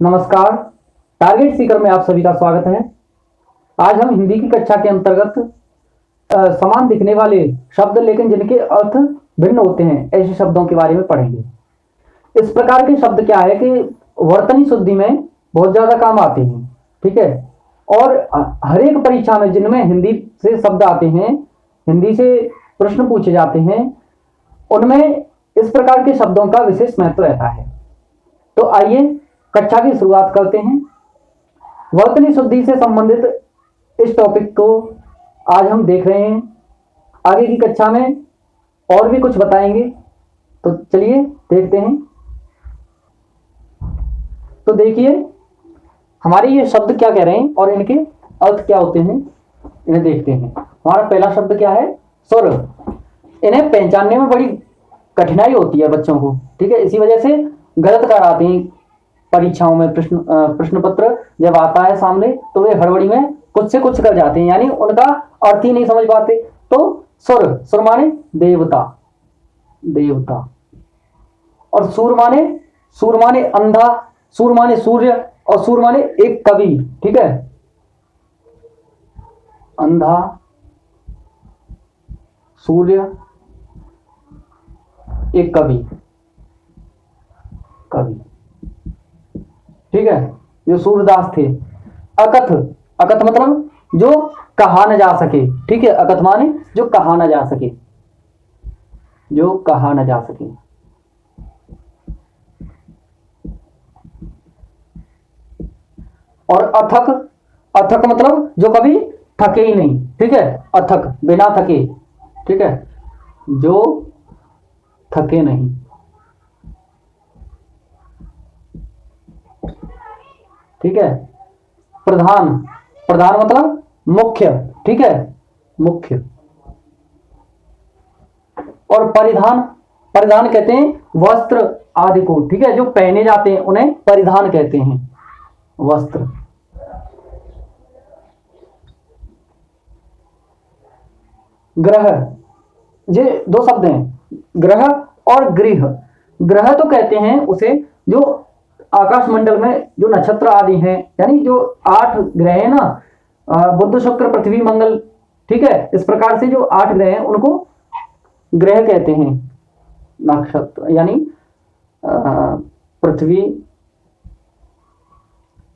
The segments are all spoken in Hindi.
नमस्कार। टारगेट सीकर में आप सभी का स्वागत है। आज हम हिंदी की कक्षा के अंतर्गत समान दिखने वाले शब्द लेकिन जिनके अर्थ भिन्न होते हैं ऐसे शब्दों के बारे में पढ़ेंगे। इस प्रकार के शब्द क्या है कि वर्तनी शुद्धि में बहुत ज्यादा काम आते हैं, ठीक है। और हर एक परीक्षा में जिनमें हिंदी से शब्द आते हैं, हिंदी से प्रश्न पूछे जाते हैं, उनमें इस प्रकार के शब्दों का विशेष महत्व रहता है। तो आइए कक्षा की शुरुआत करते हैं। वर्तनी शुद्धि से संबंधित इस टॉपिक को आज हम देख रहे हैं। आगे की कक्षा में और भी कुछ बताएंगे, तो चलिए देखते हैं। तो देखिए हमारे ये शब्द क्या कह रहे हैं और इनके अर्थ क्या होते हैं, इन्हें देखते हैं। हमारा पहला शब्द क्या है? सुर। इन्हें पहचानने में बड़ी कठिनाई होती है बच्चों को, ठीक है। इसी वजह से गलत कर आते हैं परीक्षाओं में। प्रश्न पत्र जब आता है सामने तो वे हड़बड़ी में कुछ से कुछ कर जाते हैं, यानी उनका अर्थ ही नहीं समझ पाते। तो सुर, सुर माने देवता, देवता। और सूर माने अंधा, सूर माने सूर्य, और सूर माने एक कवि, ठीक है। अंधा, सूर्य, एक कवि, कवि, ठीक है। जो सूरदास थे। अकथ, अकथ मतलब जो कहा न जा सके, ठीक है। अकथ माने जो कहा न जा सके, जो कहा न जा सके। और अथक, अथक मतलब जो कभी थके ही नहीं, ठीक है। अथक बिना थके, ठीक है, जो थके नहीं। ठीक है। प्रधान, प्रधान मतलब मुख्य, ठीक है, मुख्य। और परिधान, परिधान कहते हैं वस्त्र आदि को, ठीक है। जो पहने जाते हैं उन्हें परिधान कहते हैं, वस्त्र। ग्रह, ये दो शब्द हैं, ग्रह और गृह। ग्रह तो कहते हैं उसे जो आकाश मंडल में जो नक्षत्र आदि हैं, यानी जो 8 ग्रह हैं ना, बुध शुक्र पृथ्वी मंगल, ठीक है। इस प्रकार से जो 8 ग्रह हैं उनको ग्रह कहते हैं। नक्षत्र यानी पृथ्वी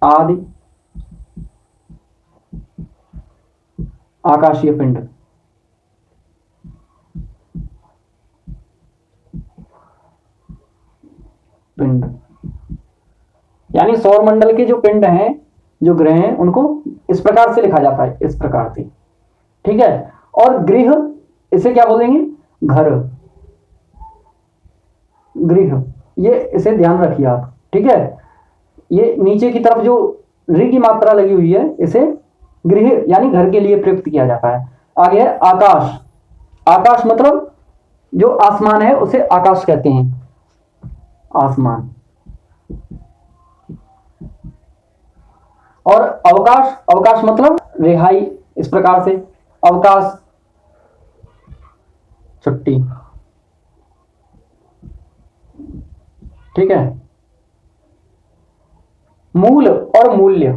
आदि आकाशीय पिंड। पिंड यानी सौर मंडल के जो पिंड हैं, जो ग्रह हैं, उनको इस प्रकार से लिखा जाता है, इस प्रकार से, ठीक है। और गृह, इसे क्या बोलेंगे? घर, गृह। ये इसे ध्यान रखिए आप, ठीक है। ये नीचे की तरफ जो ऋ की मात्रा लगी हुई है, इसे गृह यानी घर के लिए प्रयुक्त किया जाता है। आगे है आकाश। आकाश मतलब जो आसमान है उसे आकाश कहते हैं, आसमान। और अवकाश, अवकाश मतलब रिहाई, इस प्रकार से अवकाश, छुट्टी, ठीक है। मूल और मूल्य।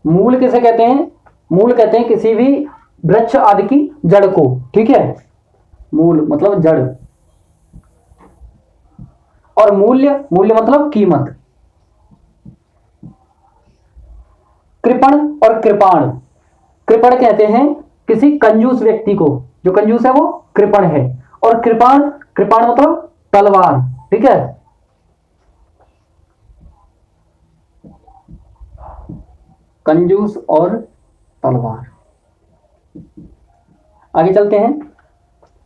मूल किसे कहते हैं? मूल कहते हैं किसी भी वृक्ष आदि की जड़ को, ठीक है। मूल मतलब जड़। और मूल्य, मूल्य मतलब कीमत। कृपण और कृपाण। कृपण कहते हैं किसी कंजूस व्यक्ति को, जो कंजूस है वो कृपण है। और कृपाण, कृपाण मतलब तलवार, ठीक है। कंजूस और तलवार। आगे चलते हैं।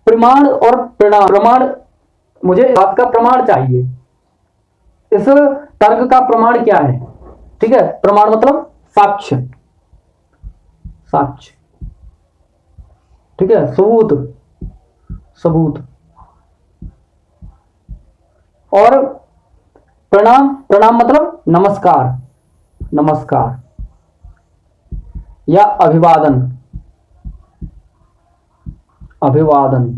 प्रमाण और प्रमाण। प्रमाण, मुझे बात का प्रमाण चाहिए। इस तर्क का प्रमाण क्या है, ठीक है। प्रमाण मतलब साक्ष्य, साक्ष्य, ठीक है। सबूत, सबूत। और प्रणाम, प्रणाम मतलब नमस्कार, नमस्कार या अभिवादन, अभिवादन,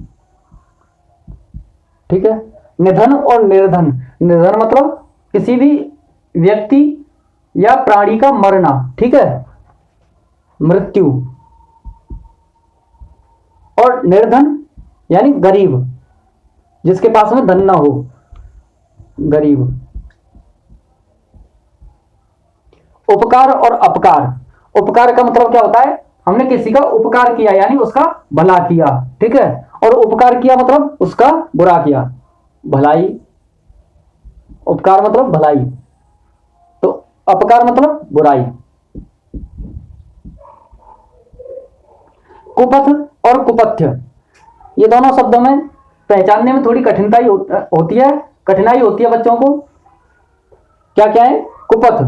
ठीक है। निधन और निर्धन। निधन मतलब किसी भी व्यक्ति या प्राणी का मरना, ठीक है, मृत्यु। और निर्धन यानी गरीब, जिसके पास में धन ना हो, गरीब। उपकार और अपकार। उपकार का मतलब क्या होता है, हमने किसी का उपकार किया यानी उसका भला किया, ठीक है। और उपकार किया मतलब उसका बुरा किया, भलाई। उपकार मतलब भलाई, तो अपकार मतलब बुराई। कुपथ और कुपथ्य, ये दोनों शब्दों में पहचानने में थोड़ी कठिनाई होती है बच्चों को। क्या क्या है? कुपथ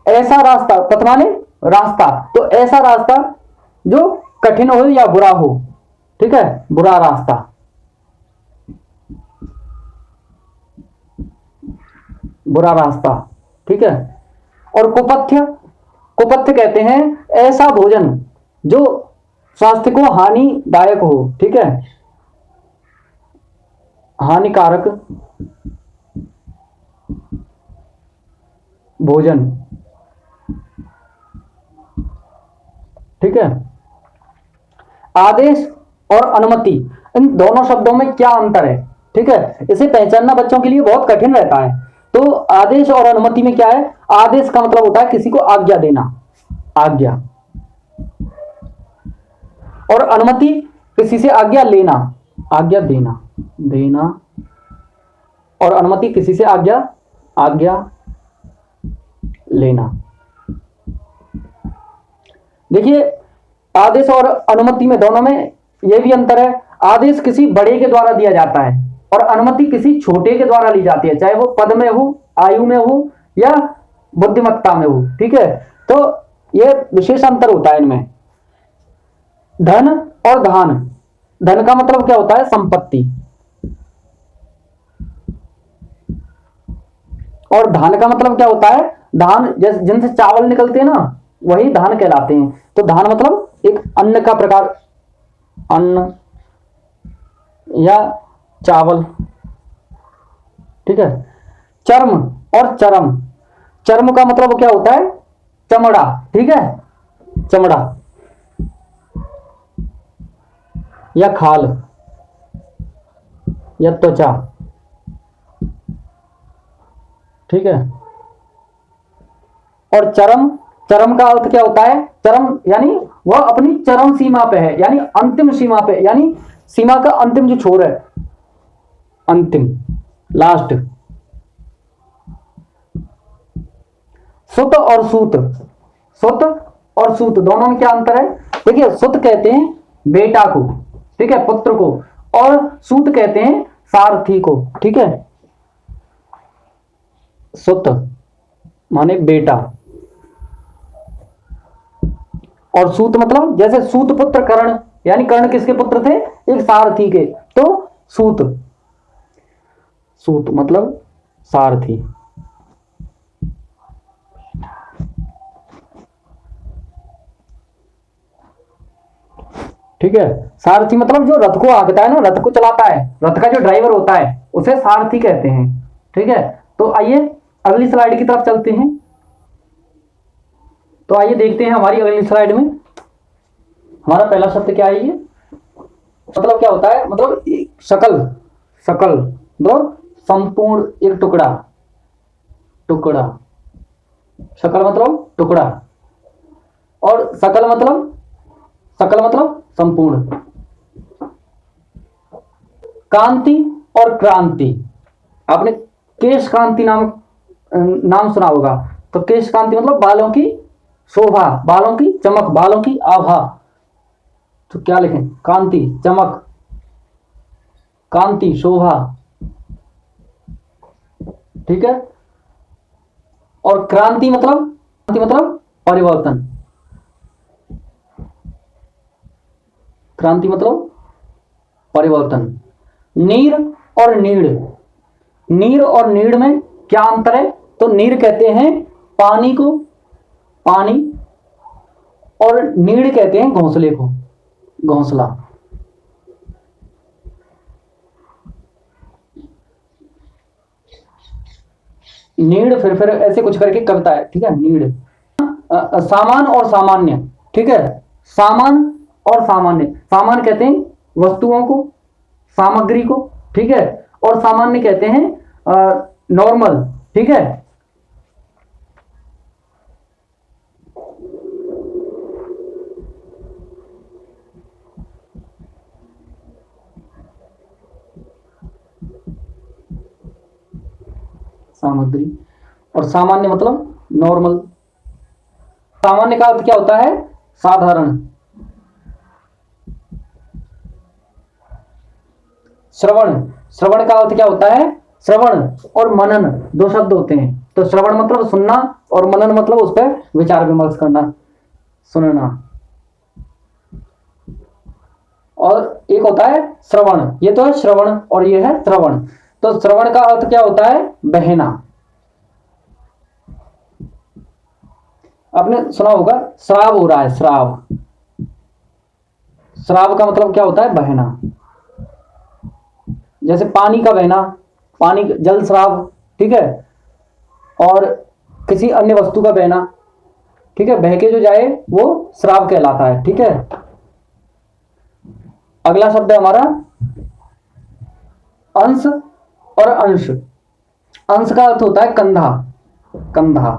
ऐसा रास्ता, पथ माने रास्ता, तो ऐसा रास्ता जो कठिन हो या बुरा हो, ठीक है, बुरा रास्ता। बुरा रास्ता, ठीक है। और कुपथ्य, कुपथ्य कहते हैं ऐसा भोजन जो स्वास्थ्य को हानिदायक हो, ठीक है, हानिकारक भोजन, ठीक है। आदेश और अनुमति, इन दोनों शब्दों में क्या अंतर है, ठीक है, इसे पहचानना बच्चों के लिए बहुत कठिन रहता है। तो आदेश और अनुमति में क्या है? आदेश का मतलब होता है किसी को आज्ञा देना, आज्ञा। और अनुमति किसी से आज्ञा लेना, आज्ञा देना, देना। और अनुमति किसी से आज्ञा लेना। देखिए आदेश और अनुमति में, दोनों में यह भी अंतर है। आदेश किसी बड़े के द्वारा दिया जाता है और अनुमति किसी छोटे के द्वारा ली जाती है, चाहे वो पद में हो, आयु में हो या बुद्धिमत्ता में हो, ठीक है। तो यह विशेष अंतर होता है इनमें। धन और दान। धन का मतलब क्या होता है? संपत्ति। और धान का मतलब क्या होता है? धान जैसे जिनसे चावल निकलते हैं ना, वही धान कहलाते हैं। तो धान मतलब एक अन्न का प्रकार, अन्न या चावल, ठीक है। चर्म और चरम। चर्म का मतलब क्या होता है? चमड़ा, ठीक है, चमड़ा या खाल या त्वचा, ठीक है। और चरम, चरम का अर्थ क्या होता है? चरम यानी वह अपनी चरम सीमा पे है, यानी अंतिम सीमा पे, यानी सीमा का अंतिम जो छोर है, अंतिम, लास्ट। सुत और सूत। सुत और सूत दोनों में क्या अंतर है? देखिए सुत कहते हैं बेटा को, ठीक है, पुत्र को, और सूत कहते हैं सारथी को, ठीक है। सुत माने बेटा और सूत मतलब जैसे सूत पुत्र कर्ण, यानी कर्ण किसके पुत्र थे? एक सारथी के, तो सूत, सूत मतलब सारथी। ठीक है, सारथी मतलब जो रथ को हाँकता है ना, रथ को चलाता है, रथ का जो ड्राइवर होता है उसे सारथी कहते हैं, ठीक है। तो आइए अगली स्लाइड की तरफ चलते हैं। तो आइए देखते हैं हमारी अगली स्लाइड में हमारा पहला शब्द क्या है। ये मतलब क्या होता है? मतलब शकल, शकल मतलब संपूर्ण, एक टुकड़ा, टुकड़ा, शकल मतलब टुकड़ा, और सकल मतलब, सकल मतलब संपूर्ण। कांति और क्रांति, आपने केश कांति नाम सुना होगा। तो केश कांति मतलब बालों की शोभा, बालों की चमक, बालों की आभा। तो क्या लिखें? कांति, चमक, कांति, शोभा, ठीक है। और क्रांति मतलब परिवर्तन, क्रांति मतलब परिवर्तन। नीर और नीड़, नीर और नीड़ में क्या अंतर है? तो नीर कहते हैं पानी को, पानी, और नीड़ कहते हैं घोंसले को, घोंसला। नीड फिर ऐसे कुछ करके कविता है, ठीक है। नीड सामान और सामान्य, ठीक है। सामान और सामान्य, सामान कहते हैं वस्तुओं को, सामग्री को, ठीक है। और सामान्य कहते हैं नॉर्मल, ठीक है। सामग्री और सामान्य मतलब नॉर्मल। सामान्य का अर्थ क्या होता है? साधारण। श्रवण, श्रवण का अर्थ क्या होता है? श्रवण और मनन दो शब्द होते हैं। तो श्रवण मतलब सुनना और मनन मतलब उस पर विचार विमर्श करना, सुनना। और एक होता है श्रवण, ये तो है श्रवण और ये है श्रवण। तो श्रवण का अर्थ क्या होता है? बहना। आपने सुना होगा श्राव हो रहा है, श्राव। श्राव का मतलब क्या होता है? बहना। जैसे पानी का बहना, पानी जल स्राव, ठीक है। और किसी अन्य वस्तु का बहना, ठीक है, बह के जो जाए वो श्राव कहलाता है, ठीक है। अगला शब्द है हमारा अंश और अंश। अंश का अर्थ होता है कंधा, कंधा।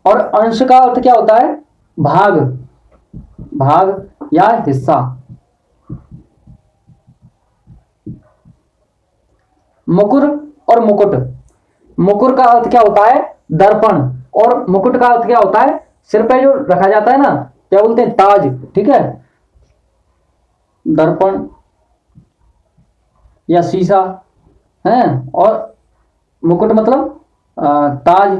और अंश का अर्थ क्या होता है? भाग, भाग या हिस्सा। मुकुर और मुकुट, मुकुर का अर्थ क्या होता है? दर्पण। और मुकुट का अर्थ क्या होता है? सिर पे जो रखा जाता है ना, क्या बोलते हैं? ताज, ठीक है। दर्पण या शीशा है। और मुकुट मतलब ताज।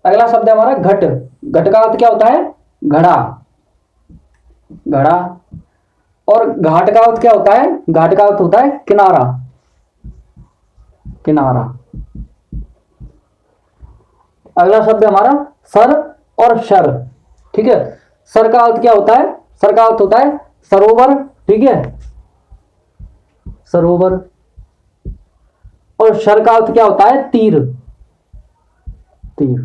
अगला शब्द है हमारा घट। घट का अर्थ क्या होता है? घड़ा, घड़ा। और घाट का अर्थ क्या होता है? घाट का अर्थ होता है किनारा, किनारा। अगला शब्द है हमारा सर और शर, ठीक है। सर का अर्थ क्या होता है? सर का अर्थ होता है सरोवर, ठीक है, सरोवर। और शर का अर्थ क्या होता है? तीर, तीर,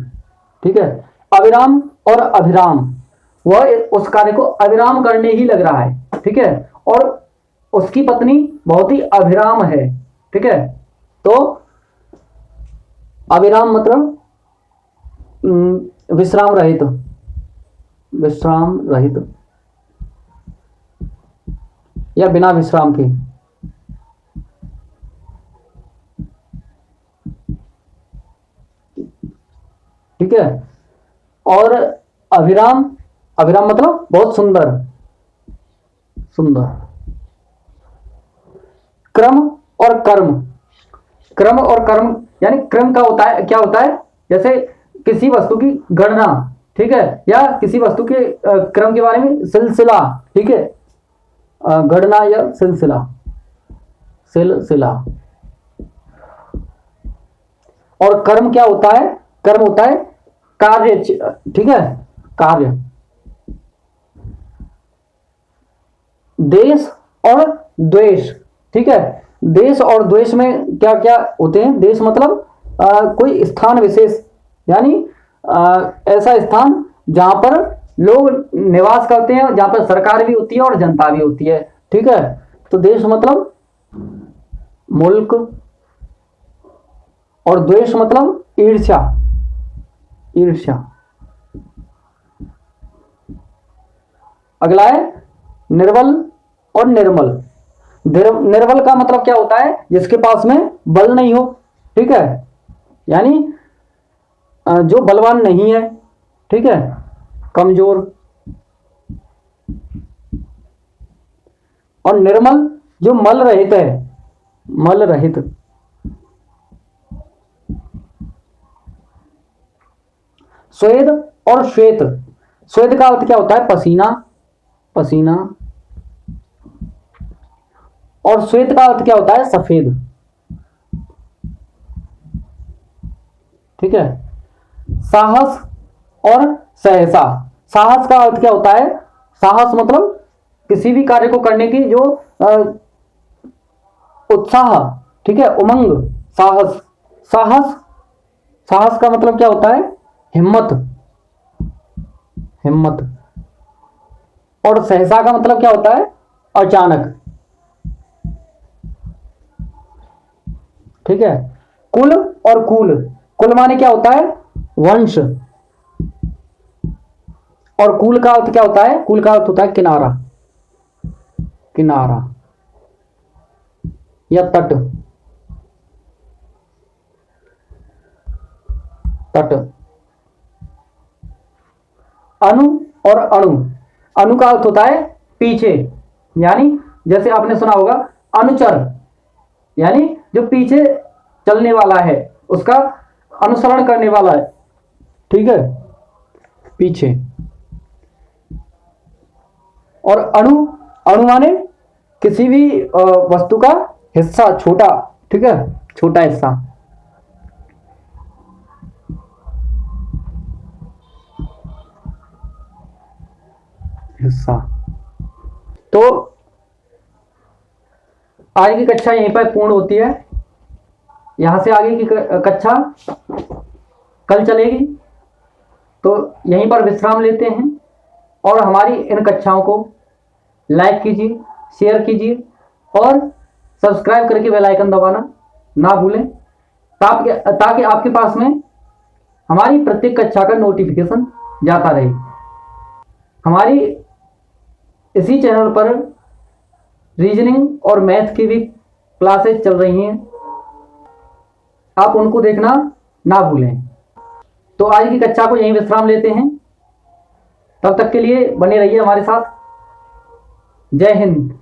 ठीक है। अविराम और अभिराम, वह उस कार्य को अविराम करने ही लग रहा है, ठीक है। और उसकी पत्नी बहुत ही अभिराम है, ठीक है। तो अविराम मतलब विश्राम रहित, विश्राम रहित या बिना विश्राम के। ठीक है। और अभिराम, अभिराम मतलब बहुत सुंदर, सुंदर। क्रम और कर्म, क्रम और कर्म यानी क्रम का होता है, क्या होता है? जैसे किसी वस्तु की गणना, ठीक है, या किसी वस्तु के क्रम के बारे में सिलसिला, ठीक है। गणना या सिलसिला, सिलसिला। और कर्म क्या होता है? कर्म होता है कार्य, ठीक है, कार्य। देश और द्वेष, ठीक है। देश और द्वेष में क्या क्या होते हैं? देश मतलब कोई स्थान विशेष, यानी ऐसा स्थान जहां पर लोग निवास करते हैं, जहां पर सरकार भी होती है और जनता भी होती है, ठीक है। तो देश मतलब मुल्क और द्वेष मतलब ईर्ष्या, ईर्ष्या। अगला है निर्बल और निर्मल। निर्बल का मतलब क्या होता है? जिसके पास में बल नहीं हो, ठीक है, यानी जो बलवान नहीं है, ठीक है, कमजोर। और निर्मल जो मल रहित है, मल रहित। श्वेत और श्वेत, श्वेत का अर्थ क्या होता है? पसीना, पसीना। और श्वेत का अर्थ क्या होता है? सफेद, ठीक है। साहस और सहसा, साहस का अर्थ क्या होता है? साहस मतलब किसी भी कार्य को करने की जो उत्साह, ठीक है, उमंग, साहस। साहस, साहस का मतलब क्या होता है? हिम्मत, हिम्मत। और सहसा का मतलब क्या होता है? अचानक। ठीक है। कुल और कूल, कुल माने क्या होता है? वंश। और कूल का अर्थ क्या होता है? कूल का अर्थ होता है किनारा, किनारा या तट, तट। अनु और अणु, अणु का अर्थ होता है पीछे, यानी जैसे आपने सुना होगा अनुचर, यानी जो पीछे चलने वाला है, उसका अनुसरण करने वाला है। ठीक है, पीछे। और अणु, अणु माने किसी भी वस्तु का हिस्सा, छोटा। ठीक है, छोटा हिस्सा। हिस्सा। तो आज की कक्षा यहीं पर पूर्ण होती है। यहां से आगे की कक्षा कल चलेगी, तो यहीं पर विश्राम लेते हैं। और हमारी इन कक्षाओं को लाइक कीजिए, शेयर कीजिए और सब्सक्राइब करके बेल आइकन दबाना ना भूलें, ताकि आपके पास में हमारी प्रत्येक कक्षा का नोटिफिकेशन जाता रहे। हमारी इसी चैनल पर रीजनिंग और मैथ की भी क्लासेस चल रही हैं, आप उनको देखना ना भूलें। तो आज की कक्षा को यहीं विश्राम लेते हैं। तब तक के लिए बने रहिए हमारे साथ। जय हिंद।